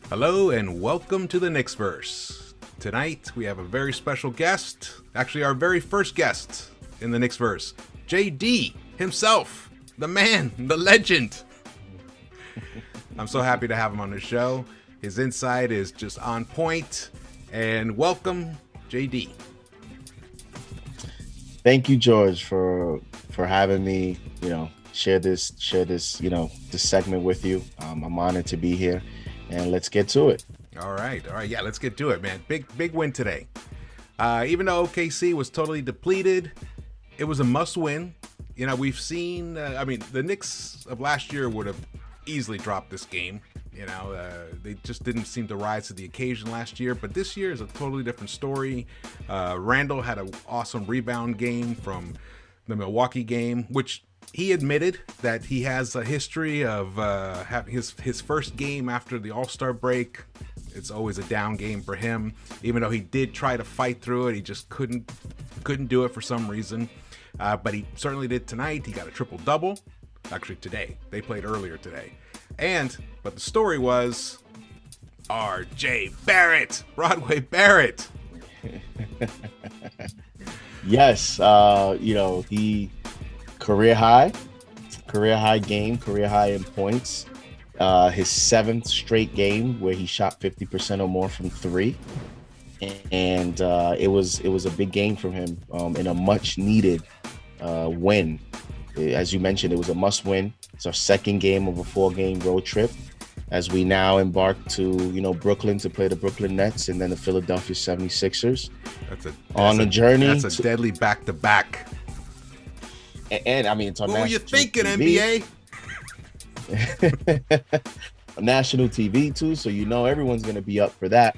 Hello and welcome to the Knicks-Verse. Tonight we have a very special guest, actually our very first guest in the Knicks-Verse, JD himself, the man, the legend. I'm so happy to have him on the show. His insight is just on point, and welcome, JD. Thank you, George, for having me, share this, this segment with you. I'm honored to be here. And let's get to it. All right. Yeah, let's get to it, man. Big win today. Even though OKC was totally depleted, it was a must win. We've seen, the Knicks of last year would have easily dropped this game. They just didn't seem to rise to the occasion last year. But this year is a totally different story. Randall had an awesome rebound game from the Milwaukee game, which he admitted that he has a history of having his first game after the All-Star break. It's always a down game for him. Even though he did try to fight through it, he just couldn't do it for some reason. But he certainly did tonight. He got a triple-double. Actually, today. They played earlier today. But the story was RJ Barrett, Broadway Barrett. Yes, he career high game, career high in points. His 7th straight game where he shot 50% or more from three, and it was a big game from him in a much needed win. As you mentioned, it was a must win. It's our second game of a 4-game road trip as we now embark to Brooklyn to play the Brooklyn Nets and then the Philadelphia 76ers. That's a journey. That's a deadly back-to-back. And it's on what were you thinking, TV. NBA? National TV too, so everyone's going to be up for that.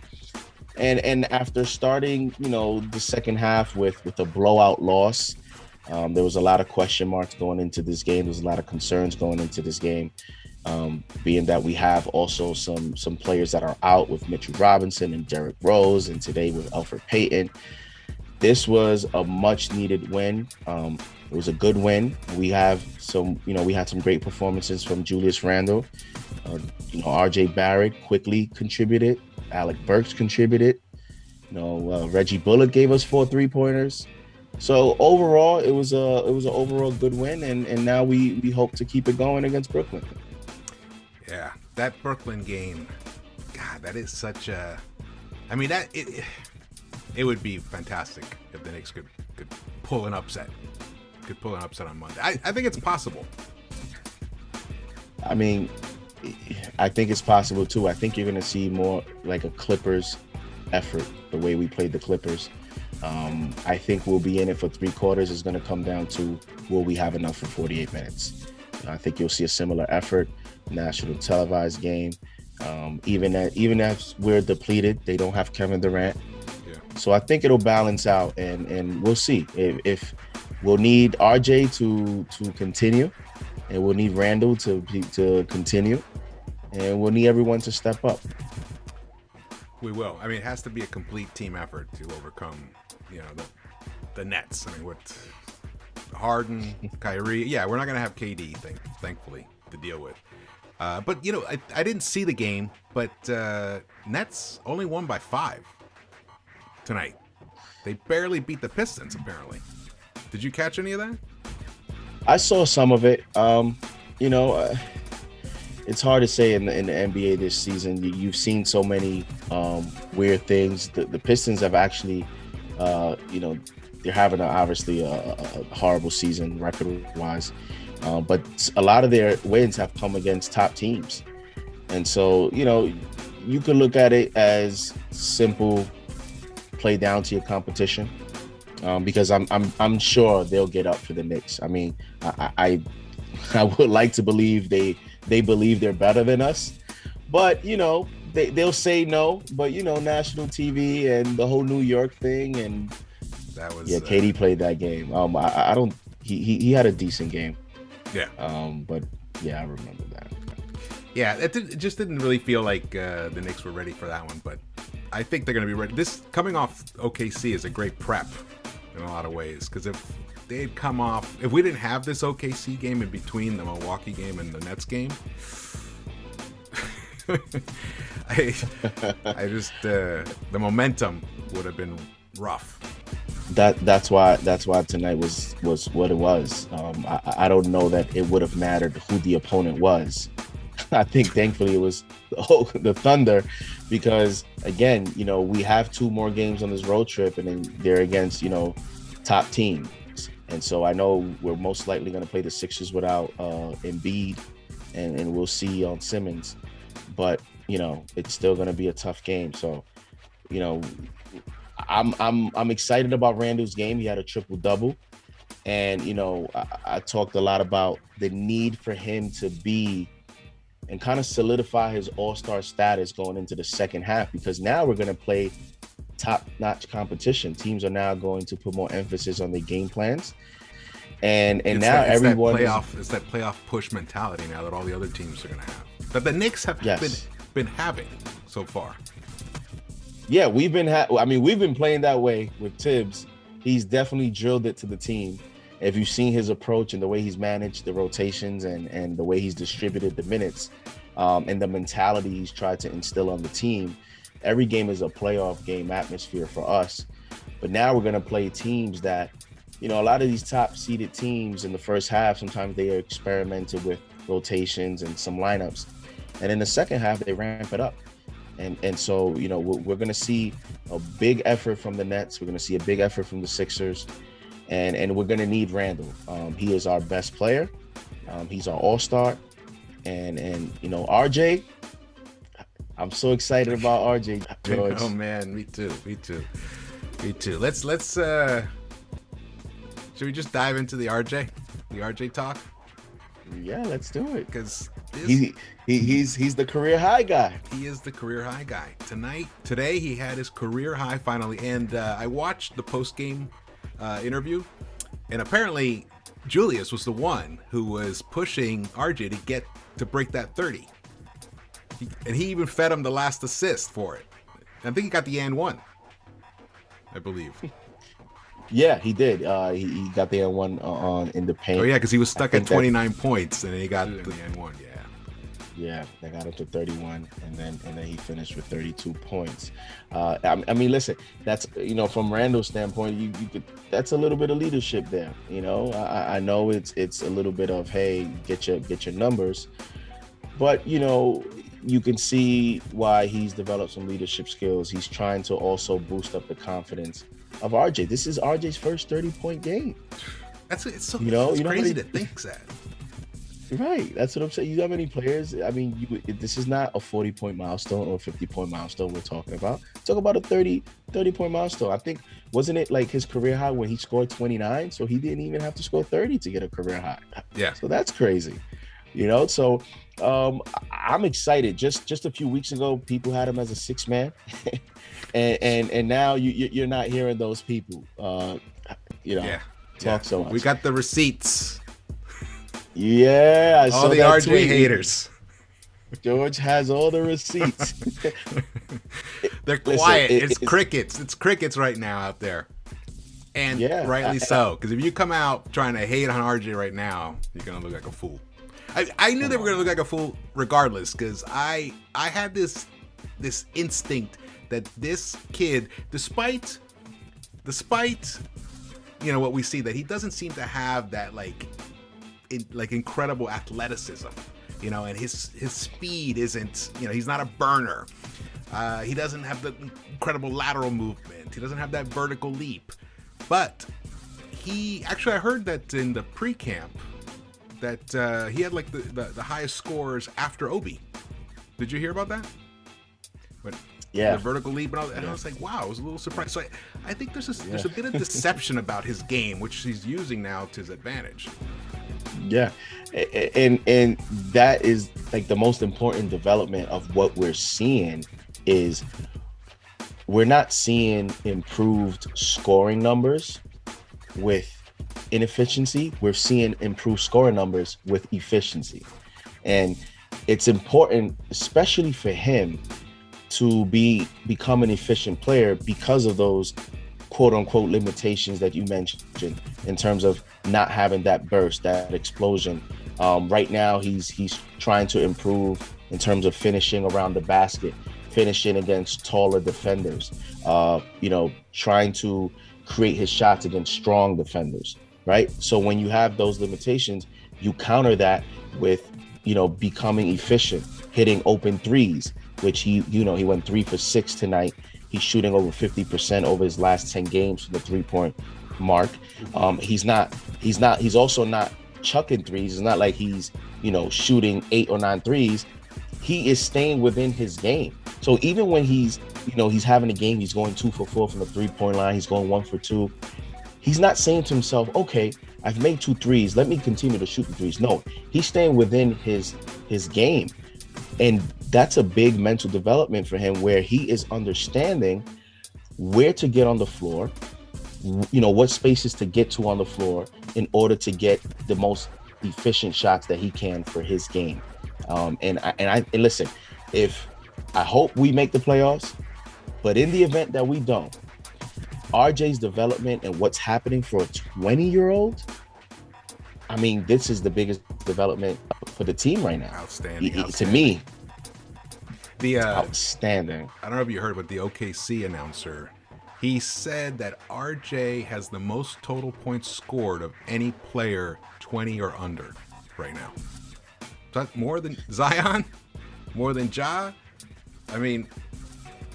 And after starting, the second half with a blowout loss, there was a lot of question marks going into this game. There's a lot of concerns going into this game, being that we have also some players that are out with Mitchell Robinson and Derrick Rose, and today with Elfrid Payton. This was a much needed win. It was a good win. We have we had some great performances from Julius Randle. RJ Barrett quickly contributed. Alec Burks contributed. Reggie Bullock gave us 4 3-pointers. So overall, it was an overall good win, and now we hope to keep it going against Brooklyn. Yeah, that Brooklyn game, God, that is such a. It would be fantastic if the Knicks could pull an upset. Could pull an upset on Monday. I think it's possible. I think it's possible too. I think you're going to see more like a Clippers effort, the way we played the Clippers. I think we'll be in it for 3 quarters. It's going to come down to will we have enough for 48 minutes. I think you'll see a similar effort, national televised game. Even as we're depleted, they don't have Kevin Durant. Yeah. So I think it'll balance out, and we'll see if we'll need RJ to continue, and we'll need Randall to continue, and we'll need everyone to step up. We will. it has to be a complete team effort to overcome, the Nets. What Harden, Kyrie. Yeah, we're not going to have KD, thankfully, to deal with. But I didn't see the game, but Nets only won by 5 tonight. They barely beat the Pistons, apparently. Did you catch any of that? I saw some of it. It's hard to say in the NBA this season. You've seen so many weird things. The Pistons have actually, they're having obviously a horrible season record-wise. But a lot of their wins have come against top teams. And so, you can look at it as simple play down to your competition. Because I'm sure they'll get up for the Knicks. I would like to believe they believe they're better than us, but they'll say no. But national TV and the whole New York thing, and that was KD played that game. I don't. He had a decent game. Yeah. But yeah, I remember that. Yeah, it just didn't really feel like the Knicks were ready for that one, but I think they're going to be ready. This coming off OKC is a great prep in a lot of ways, because if they'd come off, if we didn't have this OKC game in between the Milwaukee game and the Nets game, I just the momentum would have been rough. That's why tonight was what it was. I don't know that it would have mattered who the opponent was. I think thankfully it was the Thunder, because again, we have 2 more games on this road trip, and then they're against top teams. And so I know we're most likely going to play the Sixers without Embiid, and we'll see on Simmons. But it's still going to be a tough game. So I'm excited about Randall's game. He had a triple-double, and I talked a lot about the need for him to be and kind of solidify his all-star status going into the second half, because now we're going to play top-notch competition. Teams are now going to put more emphasis on their game plans, and now everyone it's that playoff push mentality now that all the other teams are going to have, that the Knicks have been having so far. Yeah, we've been playing that way with Tibbs. He's definitely drilled it to the team. If you've seen his approach and the way he's managed the rotations and the way he's distributed the minutes, and the mentality he's tried to instill on the team, every game is a playoff game atmosphere for us. But now we're going to play teams that, a lot of these top seeded teams in the first half, sometimes they are experimented with rotations and some lineups. And in the second half, they ramp it up. And so, we're going to see a big effort from the Nets. We're going to see a big effort from the Sixers. And we're going to need Randall. He is our best player. He's our all-star. And RJ, I'm so excited about RJ, George. Oh, man, me too. Let's should we just dive into the RJ talk? Yeah, let's do it. Because he's the career high guy. He is the career high guy. Today he had his career high finally, and I watched the post-game interview, and apparently Julius was the one who was pushing RJ to break that 30. And he even fed him the last assist for it. I think he got the and one, I believe. Yeah, he did. He got the and one on in the paint. Oh yeah, because he was stuck at 29 points, and then he got the and one. Yeah. Yeah, they got up to 31, and then he finished with 32 points. I mean, listen, that's from Randall's standpoint, you could, that's a little bit of leadership there. I know it's a little bit of, hey, get your numbers, but you can see why he's developed some leadership skills. He's trying to also boost up the confidence of RJ. This is RJ's first 30-point game. It's crazy to think that. Right, that's what I'm saying. You know how many players? I mean, this is not a 40-point milestone or a 50-point milestone we're talking about. Talk about a 30-point milestone. I think, wasn't it like his career high when he scored 29? So he didn't even have to score 30 to get a career high. Yeah. So that's crazy. So I'm excited. Just a few weeks ago, people had him as a 6-man, and now you're not hearing those people. Talk so much. We got the receipts. Yeah, I saw all the RJ tweet. haters. George has all the receipts. They're quiet. It's crickets. It's crickets right now out there, and rightly so. Because if you come out trying to hate on RJ right now, you're gonna look like a fool. I knew they were gonna look like a fool regardless, because I had this instinct that this kid, despite what we see, that he doesn't seem to have that incredible athleticism, and his speed isn't, he's not a burner. He doesn't have the incredible lateral movement. He doesn't have that vertical leap. But I heard that in the pre-camp that he had the highest scores after Obi. Did you hear about that? But the vertical leap and all that. And I was like, wow, I was a little surprised. So I think there's a bit of deception about his game, which he's using now to his advantage. Yeah, and that is the most important development of what we're seeing is we're not seeing improved scoring numbers with inefficiency. We're seeing improved scoring numbers with efficiency, and it's important, especially for him, to become an efficient player because of those quote unquote limitations that you mentioned in terms of not having that burst, that explosion. Right now, he's trying to improve in terms of finishing around the basket, finishing against taller defenders, trying to create his shots against strong defenders, right? So when you have those limitations, you counter that with, becoming efficient, hitting open threes, which he went 3 for 6 tonight. He's shooting over 50% over his last 10 games from the 3-point mark. He's also not chucking threes. It's not like he's, shooting 8 or 9 threes. He is staying within his game. So even when he's having a game, he's going 2 for 4 from the 3-point line. He's going 1 for 2. He's not saying to himself, okay, I've made 2 threes. Let me continue to shoot the threes. No, he's staying within his game. And that's a big mental development for him, where he is understanding where to get on the floor, what spaces to get to on the floor in order to get the most efficient shots that he can for his game. And listen, I hope we make the playoffs, but in the event that we don't, RJ's development and what's happening for a 20-year-old, I mean, this is the biggest development for the team right now. Outstanding. To me, outstanding. I don't know if you heard, but the OKC announcer, he said that RJ has the most total points scored of any player 20 or under right now. That's more than Zion, more than Ja. I mean,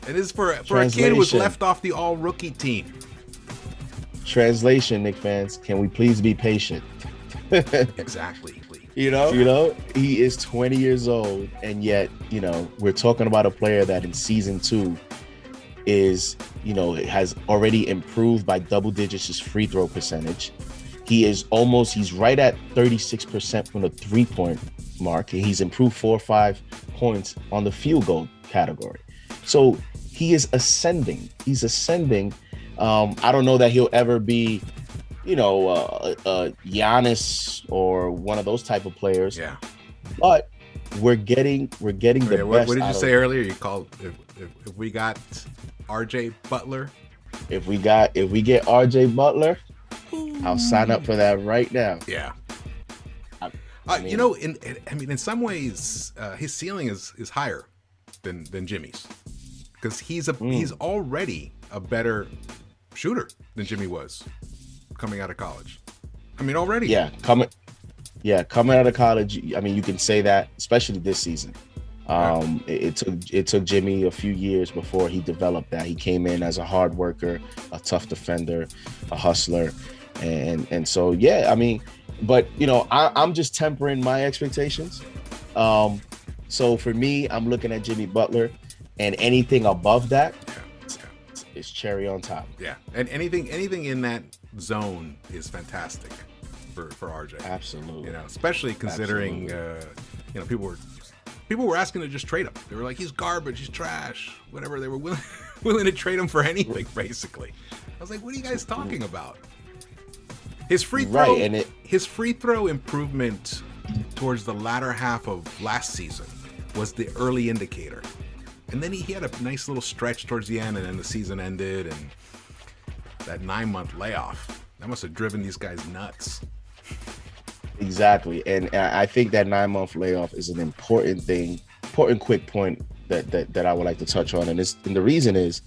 it is for a kid who was left off the all-rookie team. Translation, Knicks fans, can we please be patient? Exactly. He is 20 years old, and yet, we're talking about a player that in season 2 is, has already improved by double digits his free throw percentage. He's right at 36% from the 3-point mark. He's improved 4 or 5 points on the field goal category. So he is ascending. He's ascending. I don't know that he'll ever be, Giannis or one of those type of players. Yeah. But we're getting the best. What did you say earlier? You called if we got RJ Butler. If we get RJ Butler, I'll sign up for that right now. Yeah. In some ways, his ceiling is higher than Jimmy's, because he's already a better shooter than Jimmy was coming out of college. I mean, already. Coming out of college. I mean, you can say that, especially this season. It took Jimmy a few years before he developed that. He came in as a hard worker, a tough defender, a hustler, and so I mean, but I'm just tempering my expectations. So for me, I'm looking at Jimmy Butler, and anything above that is cherry on top. Yeah, and anything in that zone is fantastic for RJ. Absolutely. Especially considering people were asking to just trade him. They were like, he's garbage, he's trash, whatever. They were willing to trade him for anything, basically. I was like, what are you guys talking about? His free throw improvement towards the latter half of last season was the early indicator. And then he had a nice little stretch towards the end, and then the season ended, and that 9-month layoff, that must have driven these guys nuts. Exactly. And I think that 9-month layoff is an important quick point that I would like to touch on. And the reason is,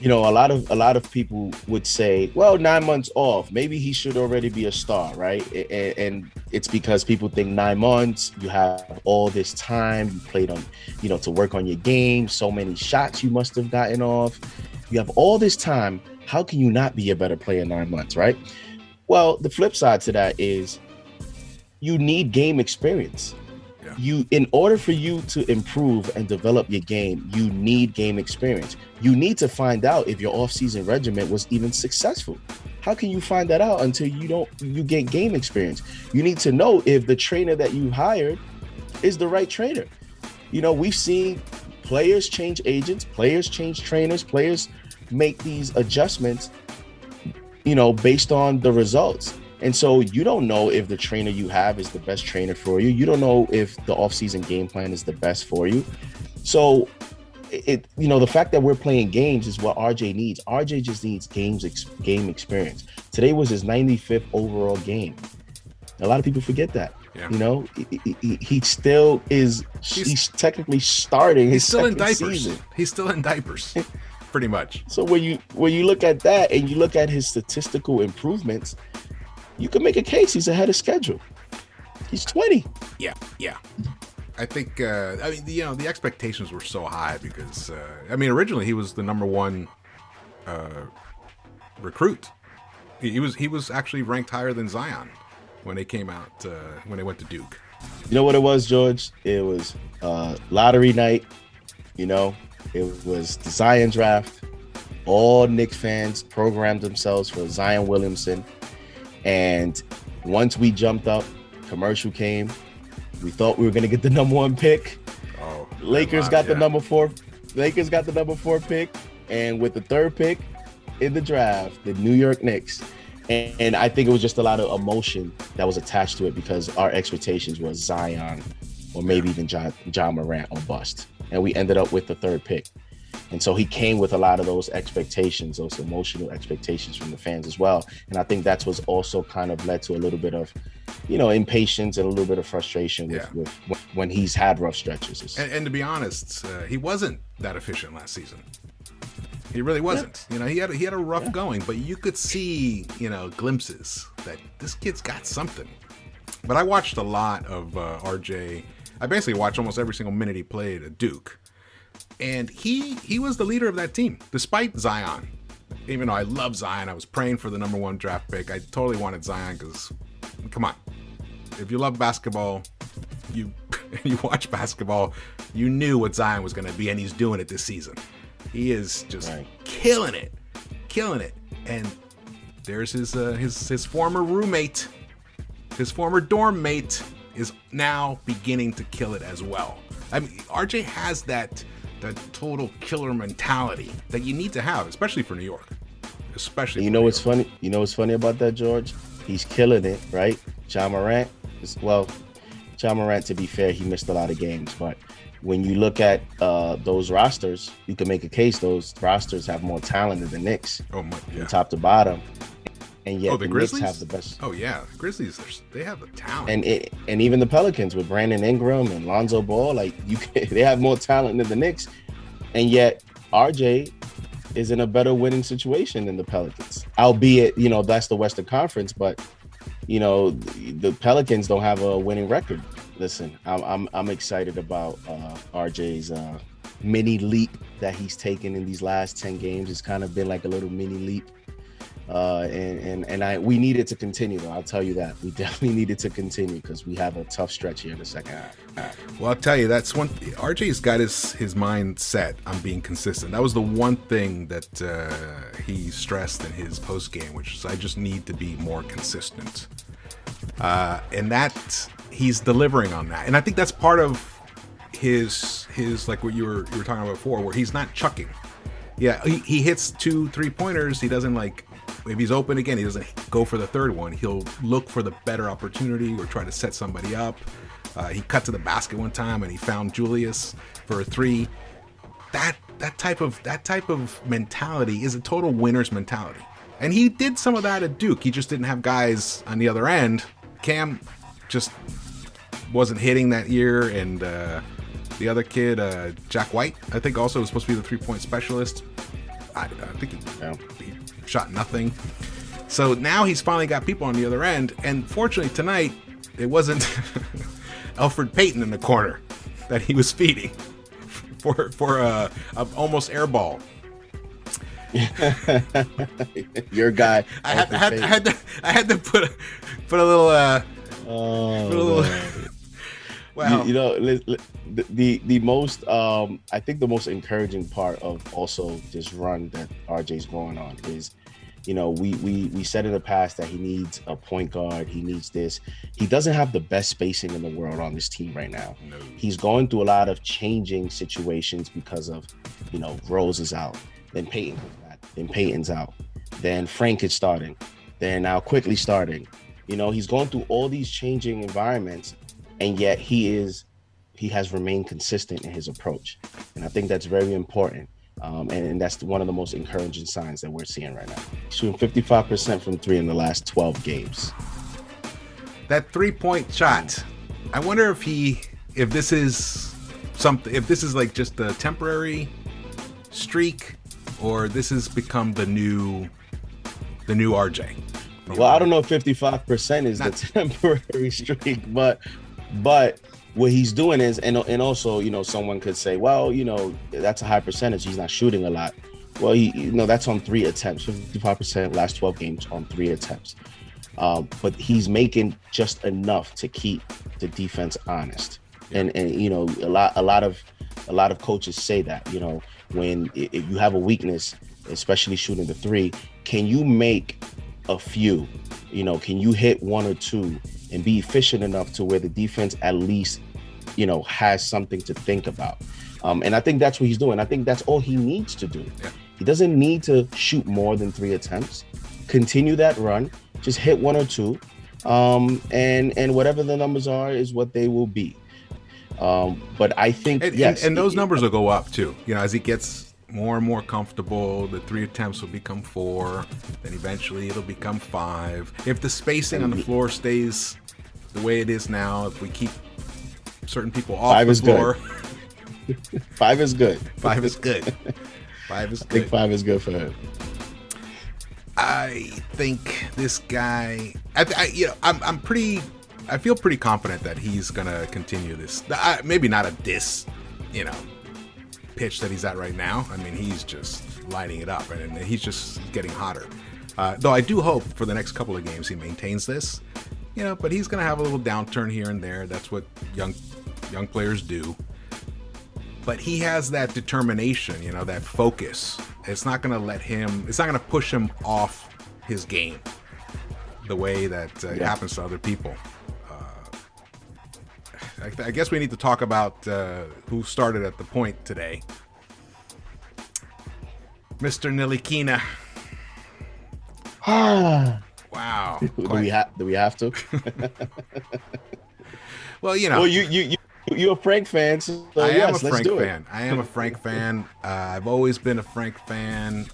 a lot of people would say, well, 9 months off, maybe he should already be a star, right? And it's because people think 9 months, you have all this time, you played on, to work on your game, so many shots you must have gotten off. You have all this time. How can you not be a better player in 9 months, right? Well, the flip side to that is you need game experience. In order for you to improve and develop your game, you need game experience. You need to find out if your off-season regimen was even successful. How can you find that out until you get game experience? You need to know if the trainer that you hired is the right trainer. We've seen players change agents, players change trainers, players make these adjustments, based on the results. And so you don't know if the trainer you have is the best trainer for you. You don't know if the offseason game plan is the best for you. So the fact that we're playing games is what RJ needs. RJ just needs game experience. Today was his 95th overall game. A lot of people forget that. Yeah. He still is. He's technically starting his second season. He's still in diapers, pretty much. So when you look at that and you look at his statistical improvements, you can make a case he's ahead of schedule. He's 20. Yeah. I think. The expectations were so high because originally he was the number one recruit. He was actually ranked higher than Zion when they came out, when they went to Duke. You know what it was, George? It was lottery night. It was the Zion draft. All Knicks fans programmed themselves for Zion Williamson. And once we jumped up, commercial came. We thought we were going to get the number one pick. Oh, Lakers got the number 4. Lakers got the number 4 pick. And with the 3rd pick in the draft, the New York Knicks. And I think it was just a lot of emotion that was attached to it because our expectations was Zion or maybe even John Morant or bust. And we ended up with the 3rd pick. And so he came with a lot of those expectations, those emotional expectations from the fans as well. And I think that's what's also kind of led to a little bit of, impatience and a little bit of frustration with when he's had rough stretches. And to be honest, he wasn't that efficient last season. He really wasn't. Yeah. He had a rough going, but you could see, glimpses that this kid's got something. But I watched a lot of RJ. I basically watched almost every single minute he played at Duke. And he was the leader of that team, despite Zion. Even though I love Zion, I was praying for the number 1 draft pick. I totally wanted Zion because, come on. If you love basketball, you watch basketball, you knew what Zion was going to be, and he's doing it this season. He is just killing it. And there's his former roommate, his former dorm mate is now beginning to kill it as well. RJ has that total killer mentality that you need to have, especially for New York. Especially. What's funny? What's funny about that, George? He's killing it, right? John Morant, to be fair, he missed a lot of games, but when you look at those rosters, you can make a case those rosters have more talent than the Knicks, from top to bottom. And yet the Grizzlies Knicks have the best. Oh yeah, the Grizzlies, they have the talent. And even the Pelicans with Brandon Ingram and Lonzo Ball, they have more talent than the Knicks. And yet RJ is in a better winning situation than the Pelicans. Albeit, that's the Western Conference, but the Pelicans don't have a winning record. Listen, I'm excited about RJ's mini leap that he's taken in these last 10 games. It's kind of been like a little mini leap. We need it to continue, though. I'll tell you that. We definitely need it to continue because we have a tough stretch here in the second half. Well, I'll tell you, that's one. RJ's got his mind set on being consistent. That was the one thing that he stressed in his post game, which is I just need to be more consistent. And that he's delivering on that. And I think that's part of his like what you were talking about before, where he's not chucking. Yeah, he hits 2 3-pointers. He doesn't if he's open again, he doesn't go for the 3rd one. He'll look for the better opportunity or try to set somebody up. He cut to the basket one time and he found Julius for a 3. That type of mentality is a total winner's mentality. And he did some of that at Duke. He just didn't have guys on the other end. Cam just wasn't hitting that year, and the other kid, Jack White, I think also was supposed to be the 3-point specialist. I think he shot nothing. So now he's finally got people on the other end, and fortunately tonight it wasn't Elfrid Payton in the corner that he was feeding for a almost air ball. Your guy. I had to put a little. Wow. The most I think the most encouraging part of also this run that RJ's going on is, we said in the past that he needs a point guard. He needs this. He doesn't have the best spacing in the world on this team right now. No. He's going through a lot of changing situations because of, Rose is out, then Payton is back, then Payton's out, then Frank is starting, then now Quickly starting. He's going through all these changing environments, and yet he's he has remained consistent in his approach. And I think that's very important. And that's one of the most encouraging signs that we're seeing right now. Shooting 55% from three in the last 12 games. That 3-point shot. I wonder if this is like just a temporary streak, or this has become the new RJ. Well, I don't know if 55% is the temporary streak, but what he's doing is, and also, you know, someone could say, well, you know, that's a high percentage. He's not shooting a lot. Well, that's on 3 attempts. 55% last 12 games on 3 attempts. But he's making just enough to keep the defense honest. And you know, a lot of coaches say that, you know, when if you have a weakness, especially shooting the 3, can you make a few? You know, can you hit 1 or 2 and be efficient enough to where the defense at least, you know, has something to think about? And I think that's what he's doing. I think that's all he needs to do. Yeah. He doesn't need to shoot more than 3 attempts. Continue that run. Just hit 1 or 2. And whatever the numbers are is what they will be. But I think, yes. And those numbers will go up too. You know, as he gets more and more comfortable, the 3 attempts will become 4, then eventually it'll become 5. If the spacing on the floor stays the way it is now, if we keep certain people off the floor. 5 is good. 5 is good. 5 is good. I think 5 is good for him. I think this guy, I feel pretty confident that he's gonna continue this. Maybe not at this, you know, pitch that he's at right now. I mean, he's just lighting it up, and he's just getting hotter. Though I do hope for the next couple of games he maintains this, you know. But he's gonna have a little downturn here and there. That's what young players do. But he has that determination, you know, that focus. It's not gonna push him off his game the way that it happens to other people. I guess we need to talk about who started at the point today. Mr. Nilikina. Wow. Do we have to? Well, you know. Well, you're a Frank fan, so I am a Frank fan. I am a Frank fan. I've always been a Frank fan.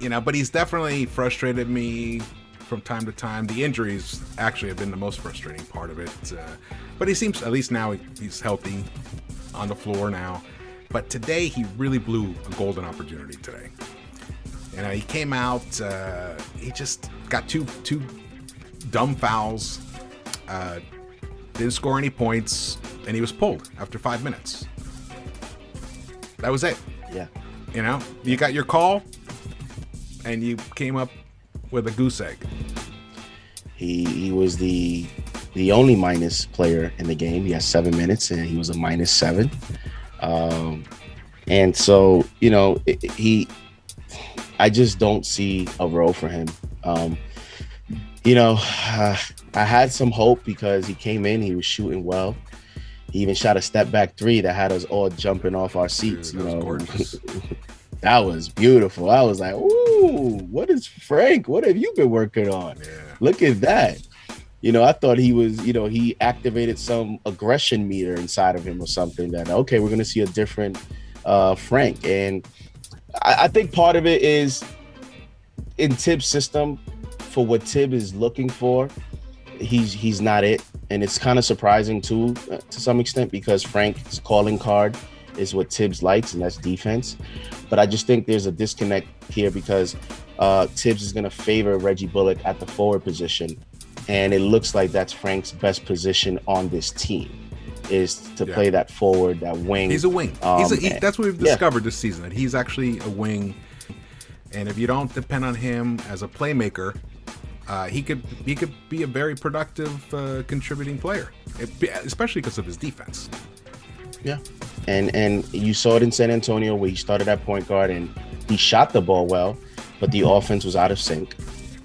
You know, but he's definitely frustrated me from time to time. The injuries actually have been the most frustrating part of it. But he seems, at least now, he's healthy on the floor now. But today, he really blew a golden opportunity today. You know, he came out, he just got two dumb fouls, didn't score any points, and he was pulled after 5 minutes. That was it. Yeah. You know, you got your call, and you came up with a goose egg. He was the only minus player in the game. He has 7 minutes, and he was a -7. And so, you know, I just don't see a role for him. You know, I had some hope because he came in, he was shooting well. He even shot a step back 3 that had us all jumping off our seats. Dude, that was gorgeous. That was beautiful. I was like, ooh, what is Frank? What have you been working on? Yeah. Look at that. You know, I thought he was, you know, he activated some aggression meter inside of him or something that, okay, we're going to see a different Frank. And I think part of it is in Tibbs' system, for what Tibbs is looking for, he's not it. And it's kind of surprising too, to some extent, because Frank's calling card is what Tibbs likes, and that's defense. But I just think there's a disconnect here because Tibbs is going to favor Reggie Bullock at the forward position. And it looks like that's Frank's best position on this team, is to play that forward, that wing. He's a wing. That's what we've discovered this season, that he's actually a wing. And if you don't depend on him as a playmaker, he could be a very productive contributing player, especially because of his defense. Yeah. And you saw it in San Antonio where he started at point guard and he shot the ball well, but the offense was out of sync,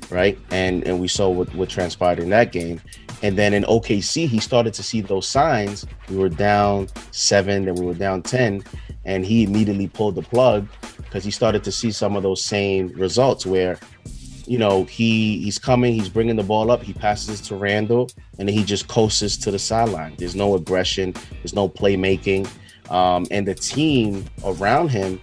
right? And we saw what transpired in that game. And then in OKC, he started to see those signs. We were down 7, then we were down 10, and he immediately pulled the plug because he started to see some of those same results where, he's coming, he's bringing the ball up, he passes it to Randall, and then he just coasts to the sideline. There's no aggression, there's no playmaking, and the team around him,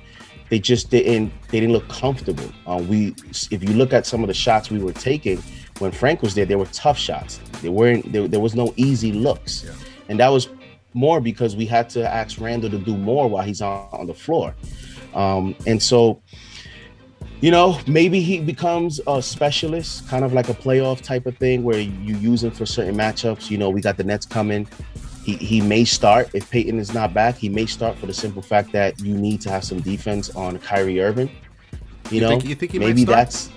they didn't look comfortable. If you look at some of the shots we were taking when Frank was there, they were tough shots. There was no easy looks, and that was more because we had to ask Randall to do more while he's on the floor, and so. Maybe he becomes a specialist, kind of like a playoff type of thing where you use him for certain matchups. We got the Nets coming. He may start if Peyton is not back. He may start for the simple fact that you need to have some defense on Kyrie Irving. You think he maybe might start?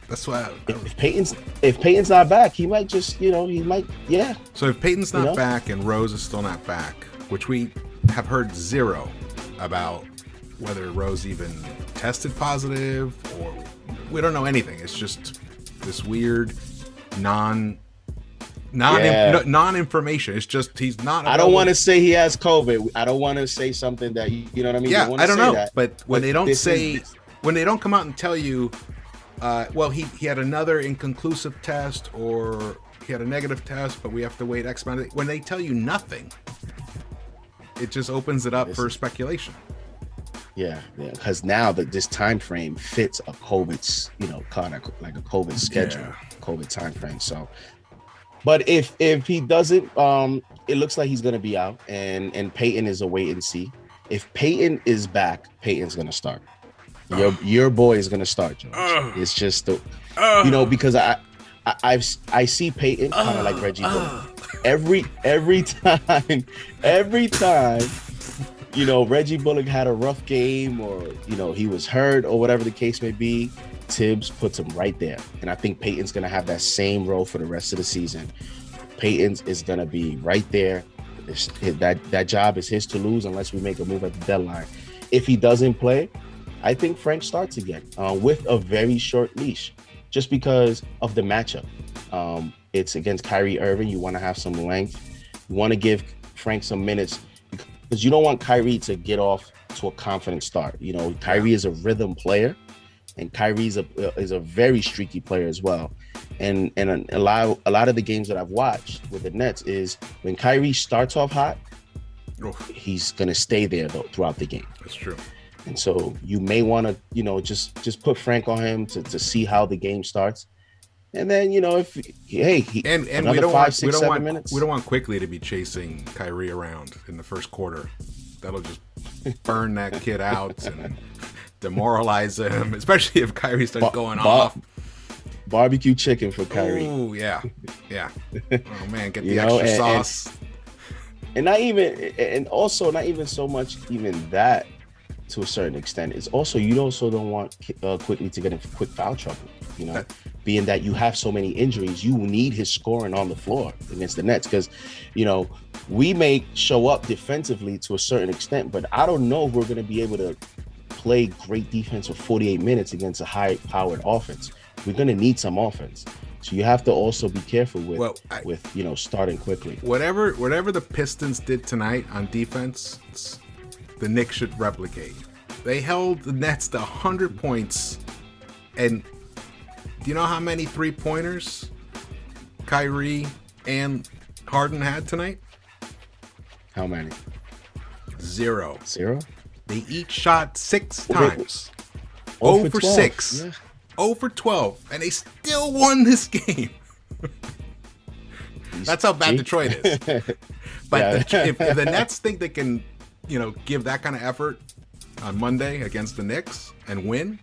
That's why. If Peyton's not back, he might just he might. So if Peyton's not back and Rose is still not back, which we have heard zero about whether Rose even tested positive or we don't know anything. It's just this weird non-information. It's just he's not. I don't want to say he has COVID. I don't want to say something that you know what I mean. Yeah, I don't know. That. But when they don't when they don't come out and tell you, he had another inconclusive test or he had a negative test, but we have to wait X amount of days. When they tell you nothing, it just opens it up for speculation. Yeah, because now that this time frame fits a COVID, kind of like a COVID schedule, COVID time frame. So, but if he doesn't, it looks like he's gonna be out, and Peyton is a wait and see. If Peyton is back, Peyton's gonna start. Your boy is gonna start, George. It's just because I see Peyton kind of like Reggie Bullock. Every time. Reggie Bullock had a rough game or, he was hurt or whatever the case may be, Tibbs puts him right there. And I think Peyton's going to have that same role for the rest of the season. Peyton is going to be right there. That job is his to lose unless we make a move at the deadline. If he doesn't play, I think Frank starts again with a very short leash just because of the matchup. It's against Kyrie Irving. You want to have some length. You want to give Frank some minutes because you don't want Kyrie to get off to a confident start. Kyrie is a rhythm player, and Kyrie is a very streaky player as well. And a lot of the games that I've watched with the Nets is when Kyrie starts off hot, he's gonna stay there throughout the game. That's true. And so you may want to, just put Frank on him to see how the game starts. And then, if and we don't want Quickly to be chasing Kyrie around in the first quarter. That'll just burn that kid out and demoralize him, especially if Kyrie starts going off. Barbecue chicken for Kyrie. Oh yeah. Oh man, get the extra sauce. And not even so much even that to a certain extent. It's also you also don't want Quickly to get in quick foul trouble. Being that you have so many injuries, you need his scoring on the floor against the Nets because, we may show up defensively to a certain extent, but I don't know if we're going to be able to play great defense for 48 minutes against a high-powered offense. We're going to need some offense. So you have to also be careful with starting quickly. Whatever the Pistons did tonight on defense, the Knicks should replicate. They held the Nets to 100 points, and do you know how many 3-pointers Kyrie and Harden had tonight? How many? 0. 0? They each shot 6 times. 0 for 6. Yeah. 0 for 12. And they still won this game. That's how bad Detroit is. But if the Nets think they can, give that kind of effort on Monday against the Knicks and win,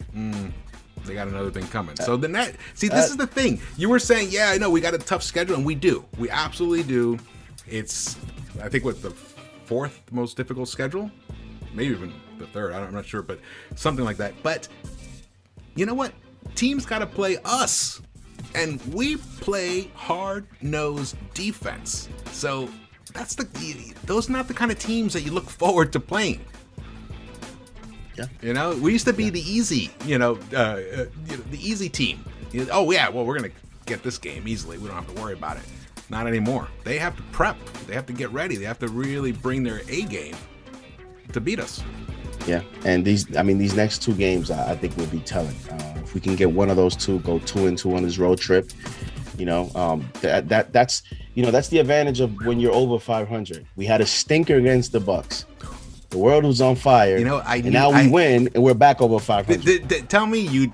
they got another thing coming. So the Net, this is the thing. You were saying, yeah, I know we got a tough schedule, and we do. We absolutely do. It's, I think, the 4th most difficult schedule, maybe even the 3rd. I'm not sure, but something like that. But you know what? Teams got to play us, and we play hard-nosed defense. So those are not the kind of teams that you look forward to playing. Yeah. We used to be the easy, the easy team. Oh yeah, well, we're gonna get this game easily. We don't have to worry about it. Not anymore. They have to prep. They have to get ready. They have to really bring their A game to beat us. Yeah, and these next two games, I think will be telling. If we can get one of those two, go 2-2 on this road trip, that's that's the advantage of when you're over 500. We had a stinker against the Bucks. The world was on fire. Now we win, and we're back over 500. Tell me you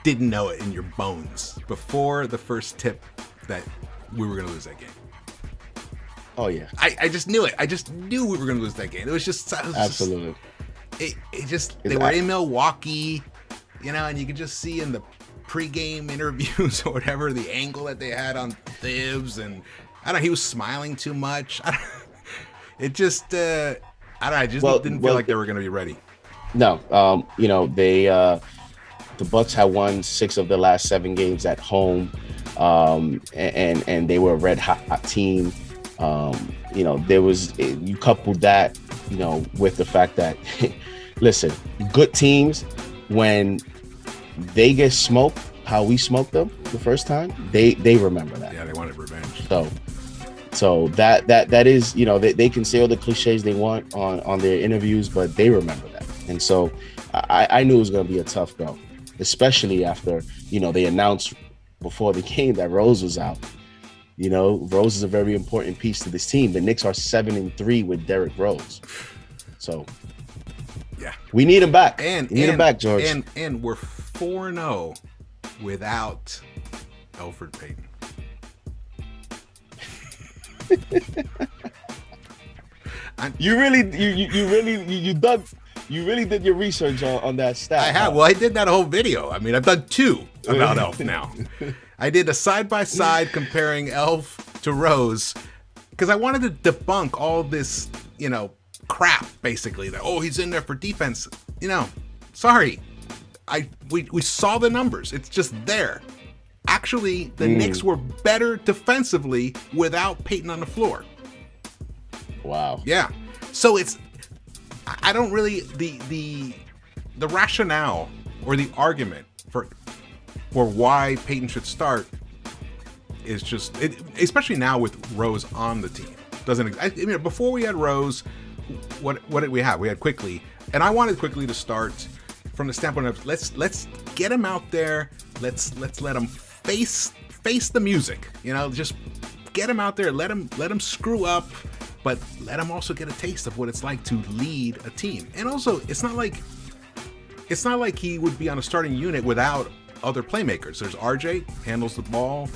didn't know it in your bones before the first tip that we were going to lose that game. Oh yeah, I just knew it. I just knew we were going to lose that game. It was just absolutely. They were in Milwaukee, and you could just see in the pregame interviews or whatever the angle that they had on Thibs, and he was smiling too much. I just didn't feel like they were going to be ready. No, the Bucks had won 6 of the last 7 games at home, and they were a red hot team. You coupled that, with the fact that, listen, good teams, when they get smoked, how we smoked them the first time, they remember that. Yeah, they wanted revenge. So that is, they can say all the cliches they want on their interviews, but they remember that. And so I knew it was going to be a tough go, especially after, they announced before the game that Rose was out. Rose is a very important piece to this team. The Knicks are 7-3 with Derrick Rose. So yeah, we need him back. We need him back, George. And we're 4-0 without Elfrid Payton. You really did your research on that stat. I have. Well, I did that whole video. I've done 2 about Elf now. I did a side-by-side comparing Elf to Rose because I wanted to debunk all this, crap, basically, that, he's in there for defense. Sorry. We saw the numbers. It's just there. Actually, the Knicks were better defensively without Payton on the floor. Wow. Yeah. So I don't really, the rationale or the argument for why Payton should start is just, especially now with Rose on the team. Before we had Rose, what did we have? We had Quickly, and I wanted Quickly to start from the standpoint of let's get him out there. Let's let him face the music. Just get him out there. Let him screw up, but let him also get a taste of what it's like to lead a team. And also, it's not like he would be on a starting unit without other playmakers. There's RJ, handles the ball.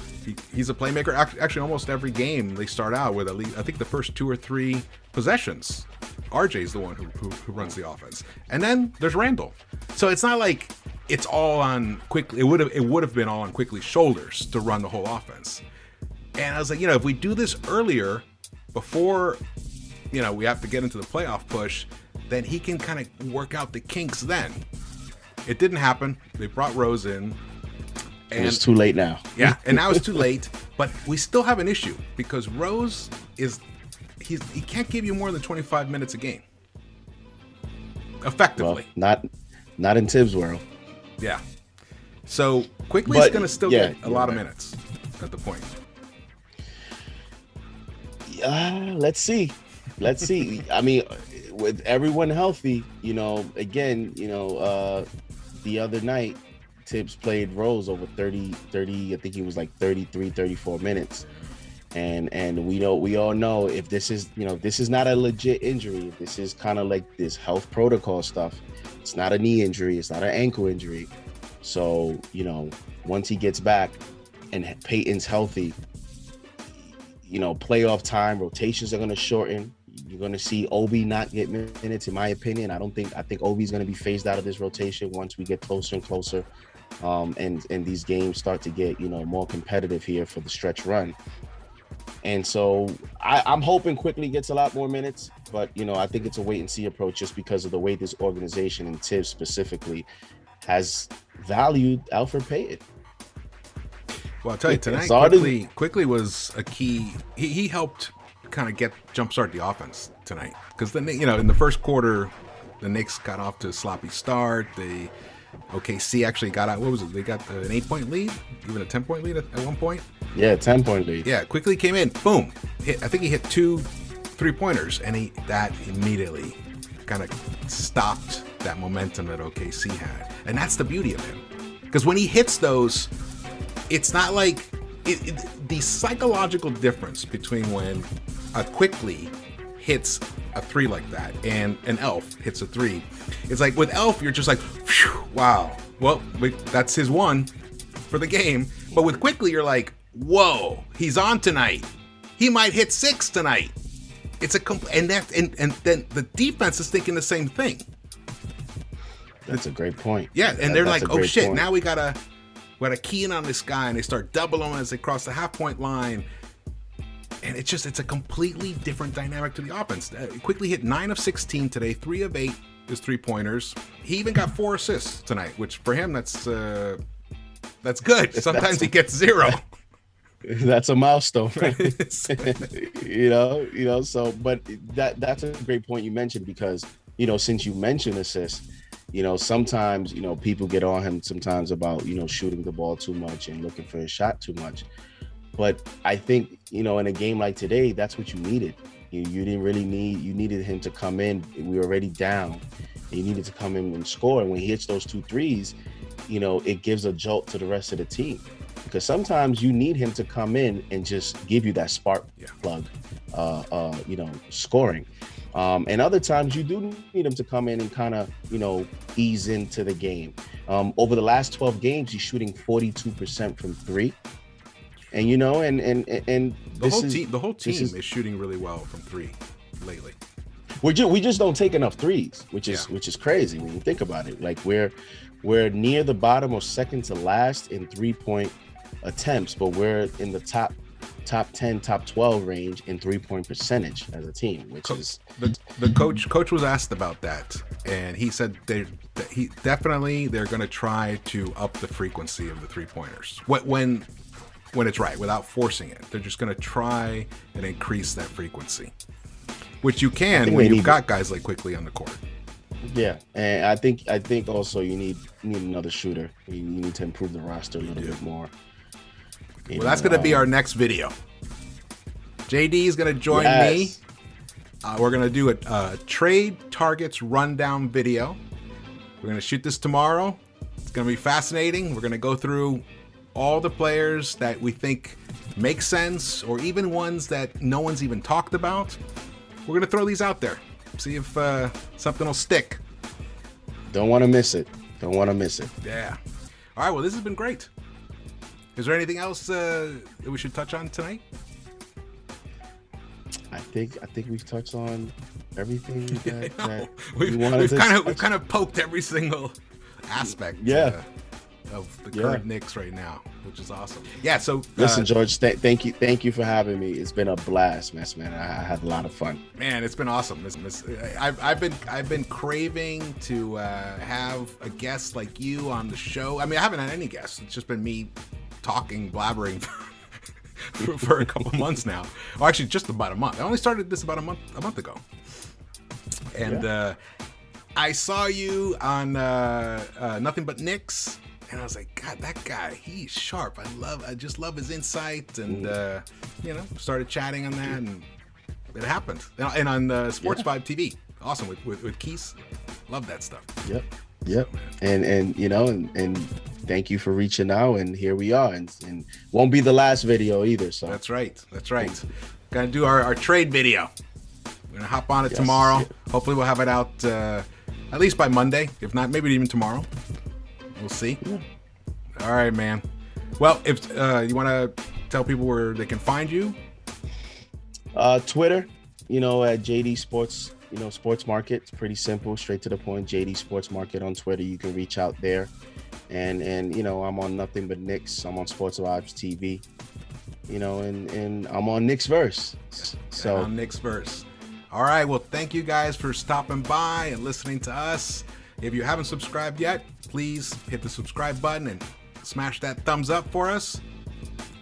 He's a playmaker. Actually, almost every game they start out with at least, I think, the first 2 or 3 possessions, RJ's the one who runs the offense. And then there's Randall. So it's not like it's all on Quickly. It would have been all on Quickly's shoulders to run the whole offense. And I was like, if we do this earlier, before we have to get into the playoff push, then he can kind of work out the kinks then. It didn't happen. They brought Rose in. And it's too late now. Yeah, and now it's too late. But we still have an issue because Rose he can't give you more than 25 minutes a game. Effectively. Well, not in Tibbs' world. Yeah. So Quickly's going to still get a lot of minutes at the point. Let's see. With everyone healthy, again, the other night, Tibbs played Rose over 30, I think he was like 33, 34 minutes. And we all know if this is not a legit injury, this is kind of like this health protocol stuff. It's not a knee injury. It's not an ankle injury. So, once he gets back and Payton's healthy, playoff time, rotations are going to shorten. You're going to see Obi not get minutes, in my opinion. I think Obi's going to be phased out of this rotation once we get closer and closer. And these games start to get, more competitive here for the stretch run. And so I'm hoping Quickly gets a lot more minutes, but, I think it's a wait and see approach just because of the way this organization and Tibbs specifically has valued Elfrid Payton. Well, I'll tell you, tonight, Quickly was a key. He helped kind of jumpstart the offense tonight. Because, in the first quarter, the Knicks got off to a sloppy start. OKC actually got out. What was it? They got an 8-point lead, even a 10-point lead at one point. Yeah, 10-point lead. Yeah, Quickly came in, boom. I think he hit 2 3-pointers, and that immediately kind of stopped that momentum that OKC had. And that's the beauty of him. Because when he hits those, it's not like the psychological difference between when a Quickly hits a three like that and an Elf hits a three. It's like with Elf, you're just like, wow, well, that's his one for the game. But with Quickly, you're like, whoa, he's on tonight. He might hit 6 tonight. It's and then the defense is thinking the same thing. That's a great point. Yeah, and they're like, oh shit, now we gotta key in on this guy, and they start doubling him as they cross the half-point line. And it's a completely different dynamic to the offense. Quickly hit 9 of 16 today, 3 of 8 is 3-pointers. He even got 4 assists tonight, which for him that's good. Sometimes he gets 0. That's a milestone, you know. So, but that's a great point you mentioned, because since you mentioned assists, sometimes people get on him sometimes about shooting the ball too much and looking for his shot too much. But I think, in a game like today, that's what you needed. You didn't really you needed him to come in. We were already down. You needed to come in and score. And when he hits those 2 threes, it gives a jolt to the rest of the team. Because sometimes you need him to come in and just give you that spark plug, scoring. And other times you do need him to come in and kind of, ease into the game. Over the last 12 games, he's shooting 42% from 3. And the whole team is shooting really well from 3 lately. We just don't take enough threes, which is crazy when you think about it. Like we're near the bottom or second to last in 3-point attempts, but we're in the top 10, top 12 range in 3-point percentage as a team, which is the coach was asked about that, and he said they're going to try to up the frequency of the 3-pointers when it's right, without forcing it. They're just going to try and increase that frequency, which you can when you've got guys like Quickly on the court. Yeah, and I think also you need another shooter. You need to improve the roster a little bit more. Well, that's going to be our next video. JD is going to join me. We're going to do a trade targets rundown video. We're going to shoot this tomorrow. It's going to be fascinating. We're going to go through all the players that we think make sense, or even ones that no one's even talked about. We're going to throw these out there. See if something will stick. Don't want to miss it. Yeah. All right, well, this has been great. Is there anything else that we should touch on tonight? I think we've touched on everything that we've kind of poked every single aspect of the current Knicks right now, which is awesome. Yeah, so listen, George, thank you for having me. It's been a blast, man. I had a lot of fun. Man, it's been awesome. I've been craving to have a guest like you on the show. I mean, I haven't had any guests. It's just been me talking, blabbering for a couple months now. Well, actually, just about a month. I only started this about a month ago, and I saw you on Nothing But Knicks. And I was like, God, that guy, he's sharp. I just love his insight, and started chatting on that, and it happened. And on Sports 5 TV, awesome with Keith. Love that stuff. Yep. And thank you for reaching out, and here we are, and won't be the last video either. So that's right. Gonna do our trade video. We're gonna hop on it tomorrow. Yeah. Hopefully, we'll have it out at least by Monday. If not, maybe even tomorrow. We'll see. Yeah. All right, man. Well, if you want to tell people where they can find you. Twitter, at JD Sports, Sports Market. It's pretty simple, straight to the point. JD Sports Market on Twitter. You can reach out there. And I'm on Nothing But Knicks. I'm on Sports Vibes TV. And I'm on Knicks-Verse. So on Knicks-Verse. All right. Well, thank you guys for stopping by and listening to us. If you haven't subscribed yet, please hit the subscribe button and smash that thumbs up for us.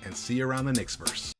And see you around the Knicks-Verse.